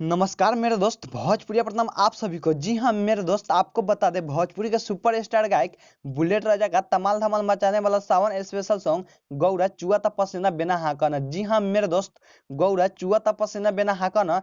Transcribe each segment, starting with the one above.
नमस्कार मेरे दोस्त भोजपुरी प्रणाम आप सभी को। जी हाँ मेरे दोस्त, आपको बता दे भोजपुरी के सुपरस्टार गायक बुलेट राजा का तमाल धमाल मचाने वाला सावन स्पेशल सॉन्ग गौरा चुआ ता पसीना बिना हाकना। जी हाँ मेरे दोस्त, गौरा चुआ ता पसीना बिना हाकना।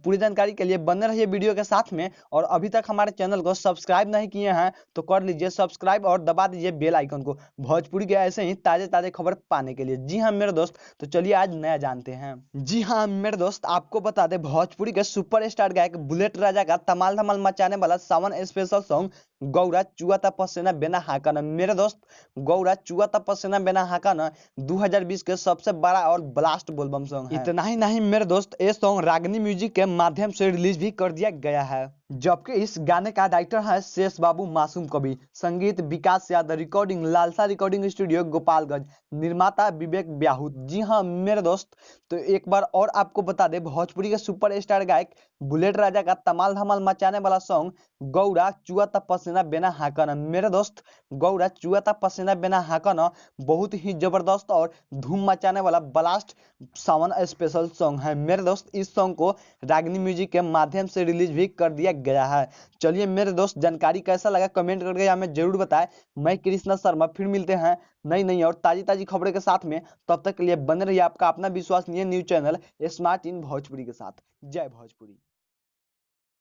पूरी जानकारी के लिए बने रहिए वीडियो के साथ में। और अभी तक हमारे चैनल को सब्सक्राइब नहीं किए हैं तो कर लीजिए सब्सक्राइब और दबा दीजिए बेल आइकन को भोजपुरी के ऐसे ही ताजे ताजे खबर पाने के लिए। जी हाँ मेरे दोस्त, तो चलिए आज नया जानते हैं। जी हाँ मेरे दोस्त, आपको बता दे भोजपुरी के सुपरस्टार गायक बुलेट राजा का तमाल धमाल मचाने वाला सावन स्पेशल सॉन्ग गौरा चुआ ता पसीना बिना हाकना। मेरे दोस्त, गौरा चुआ ता पसीना बिना हाकना 2020 के सबसे बड़ा और ब्लास्ट बोलबम सॉन्ग है। इतना ही नहीं मेरे दोस्त, ये सॉन्ग रागनी म्यूजिक के माध्यम से रिलीज भी कर दिया गया है। जबकि इस गाने का राइटर है शेष बाबू मासूम कवि, संगीत विकास यादव, रिकॉर्डिंग लालसा रिकॉर्डिंग स्टूडियो गोपालगंज, निर्माता विवेक ब्याहूत। जी हाँ मेरे दोस्त, तो एक बार और आपको बता दे भोजपुरी के सुपरस्टार गायक बुलेट राजा का तमाल धमाल मचाने वाला सॉन्ग गौरा चुआ ता पसीना बिना हाकना। मेरे दोस्त, गौरा चुआ ता पसीना बिना हाकना बहुत ही जबरदस्त और धूम मचाने वाला ब्लास्ट सावन स्पेशल सॉन्ग है। मेरे दोस्त, इस सॉन्ग को रागनी म्यूजिक के माध्यम से रिलीज भी कर दिया गया है। चलिए मेरे दोस्त, जानकारी कैसा लगा कमेंट करके हमें जरूर बताएं। मैं कृष्णा शर्मा, फिर मिलते हैं नई नई और ताजी ताजी खबरों के साथ में। तब तक के लिए बने रहिए आपका अपना विश्वसनीय न्यूज चैनल स्मार्ट इन भोजपुरी के साथ। जय भोजपुरी।